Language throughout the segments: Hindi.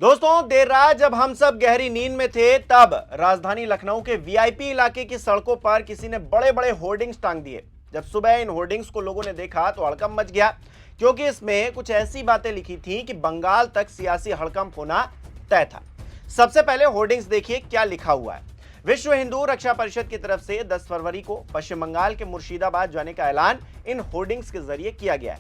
दोस्तों, देर रात जब हम सब गहरी नींद में थे तब राजधानी लखनऊ के वीआईपी इलाके की सड़कों पर किसी ने बड़े बड़े होर्डिंग्स टांग दिए। जब सुबह इन होर्डिंग्स को लोगों ने देखा तो हड़कंप मच गया, क्योंकि इसमें कुछ ऐसी बातें लिखी थी कि बंगाल तक सियासी हड़कंप होना तय था। सबसे पहले होर्डिंग्स देखिए क्या लिखा हुआ है। विश्व हिंदू रक्षा परिषद की तरफ से 10 फरवरी को पश्चिम बंगाल के मुर्शिदाबाद जाने का ऐलान इन होर्डिंग्स के जरिए किया गया है।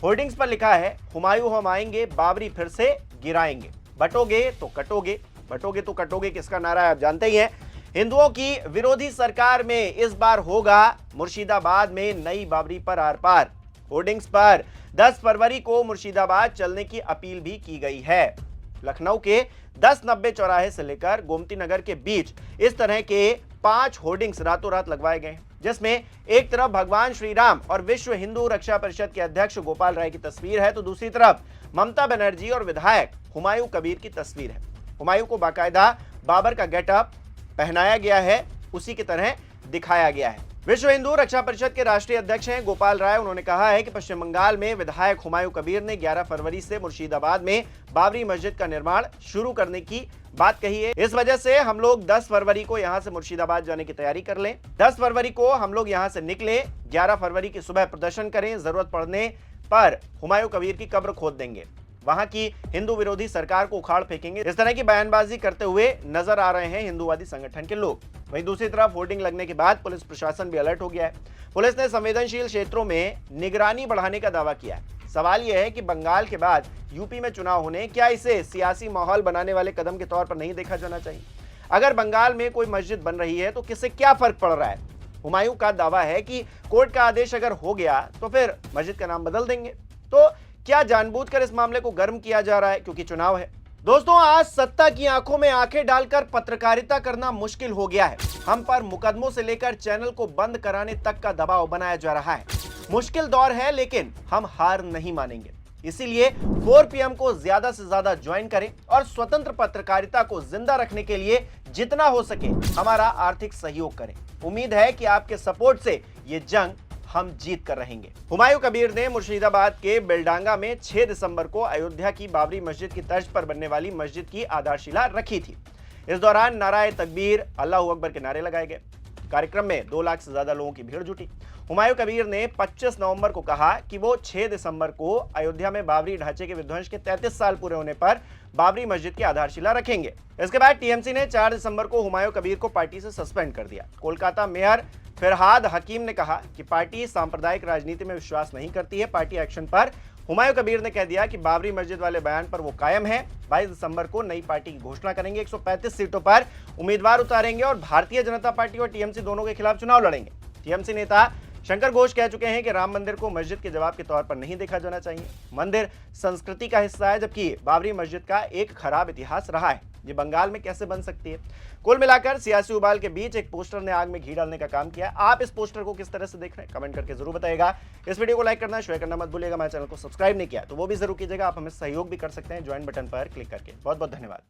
होर्डिंग्स पर लिखा है, हुमायूं हम आएंगे, बाबरी फिर से गिराएंगे, बटोगे तो कटोगे। बटोगे तो कटोगे किसका नारा है आप जानते ही हैं। हिंदुओं की विरोधी सरकार में इस बार होगा मुर्शिदाबाद में नई बाबरी पर आर पार। होर्डिंग्स पर 10 फरवरी को मुर्शिदाबाद चलने की अपील भी की गई है। लखनऊ के 1090 चौराहे से लेकर गोमती नगर के बीच इस तरह के 5 होर्डिंग्स रातों रात लगवाए गए, जिसमें एक तरफ भगवान श्री राम और विश्व हिंदू रक्षा परिषद के अध्यक्ष गोपाल राय की तस्वीर है, तो दूसरी तरफ ममता बनर्जी और विधायक हुमायूं कबीर की तस्वीर है। हुमायूं को बाकायदा बाबर का गेटअप पहनाया गया है, उसी की तरह दिखाया गया है। विश्व हिंदू रक्षा परिषद के राष्ट्रीय अध्यक्ष हैं गोपाल राय। उन्होंने कहा है कि पश्चिम बंगाल में विधायक हुमायूं कबीर ने 11 फरवरी से मुर्शिदाबाद में बाबरी मस्जिद का निर्माण शुरू करने की बात कही है। इस वजह से हम लोग 10 फरवरी को यहां से मुर्शिदाबाद जाने की तैयारी कर लें। 10 फरवरी को हम लोग यहां से निकले, 11 फरवरी की सुबह प्रदर्शन करें, जरूरत पड़ने पर हुमायूं कबीर की कब्र खोद देंगे, वहां की हिंदू विरोधी सरकार को उखाड़ फेंकेंगे। इस तरह की बयानबाजी करते हुए नजर आ रहे हैं हिंदूवादी संगठन के लोग। वहीं दूसरी तरफ होर्डिंग लगने के बाद पुलिस प्रशासन भी अलर्ट हो गया है। पुलिस ने संवेदनशील क्षेत्रों में निगरानी बढ़ाने का दावा किया है। सवाल यह है कि बंगाल के बाद यूपी में चुनाव होने, क्या इसे सियासी माहौल बनाने वाले कदम के तौर पर नहीं देखा जाना चाहिए? अगर बंगाल में कोई मस्जिद बन रही है तो किससे क्या फर्क पड़ रहा है? हुमायूं का दावा है कि कोर्ट का आदेश अगर हो गया तो फिर मस्जिद का नाम बदल देंगे। तो क्या जानबूझकर इस मामले को गर्म किया जा रहा है क्योंकि चुनाव है? दोस्तों, आज सत्ता की आंखों में आंखें डालकर पत्रकारिता करना मुश्किल हो गया है। हम पर मुकदमों से लेकर चैनल को बंद कराने तक का दबाव बनाया जा रहा है। मुश्किल दौर है, लेकिन हम हार नहीं मानेंगे। इसीलिए 4 PM को ज्यादा से ज्यादा ज्वाइन करें और स्वतंत्र पत्रकारिता को जिंदा रखने के लिए जितना हो सके हमारा आर्थिक सहयोग करें। उम्मीद है कि आपके सपोर्ट से ये जंग हम जीत कर रहेंगे। हुमायूं कबीर ने मुर्शिदाबाद के बेलडांगा में 6 दिसंबर को अयोध्या की बाबरी मस्जिद की तर्ज पर बनने वाली मस्जिद की आधारशिला रखी थी। इस दौरान नाराए तकबीर, अल्लाहू अकबर के नारे लगाए गए। कार्यक्रम में 2 लाख से ज्यादा लोगों की भीड़ जुटी। हुमायूं कबीर ने 25 नवंबर को कहा कि वो 6 दिसंबर को अयोध्या में बाबरी ढांचे के विध्वंस के 33 साल पूरे होने पर बाबरी मस्जिद की आधारशिला रखेंगे। इसके बाद टीएमसी ने 4 दिसंबर को हुमायूं कबीर को पार्टी से सस्पेंड कर दिया। कोलकाता मेयर फिरहाद हकीम ने कहा कि पार्टी सांप्रदायिक राजनीति में विश्वास नहीं करती है। पार्टी एक्शन पर हुमायूं कबीर ने कह दिया कि बाबरी मस्जिद वाले बयान पर वो कायम है। 22 दिसंबर को नई पार्टी की घोषणा करेंगे, 135 सीटों पर उम्मीदवार उतारेंगे और भारतीय जनता पार्टी और टीएमसी दोनों के खिलाफ चुनाव लड़ेंगे। टीएमसी नेता शंकर घोष कह चुके हैं कि राम मंदिर को मस्जिद के जवाब के तौर पर नहीं देखा जाना चाहिए। मंदिर संस्कृति का हिस्सा है, जबकि बाबरी मस्जिद का एक खराब इतिहास रहा है। ये बंगाल में कैसे बन सकती है? कुल मिलाकर सियासी उबाल के बीच एक पोस्टर ने आग में घी डालने का काम किया। आप इस पोस्टर को किस तरह से देख रहे हैं, कमेंट करके जरूर बताइएगा। इस वीडियो को लाइक करना, शेयर करना मत भूलिएगा। हमारे चैनल को सब्सक्राइब नहीं किया तो वो भी जरूर कीजिएगा। आप हमें सहयोग भी कर सकते हैं ज्वाइन बटन पर क्लिक करके। बहुत बहुत धन्यवाद।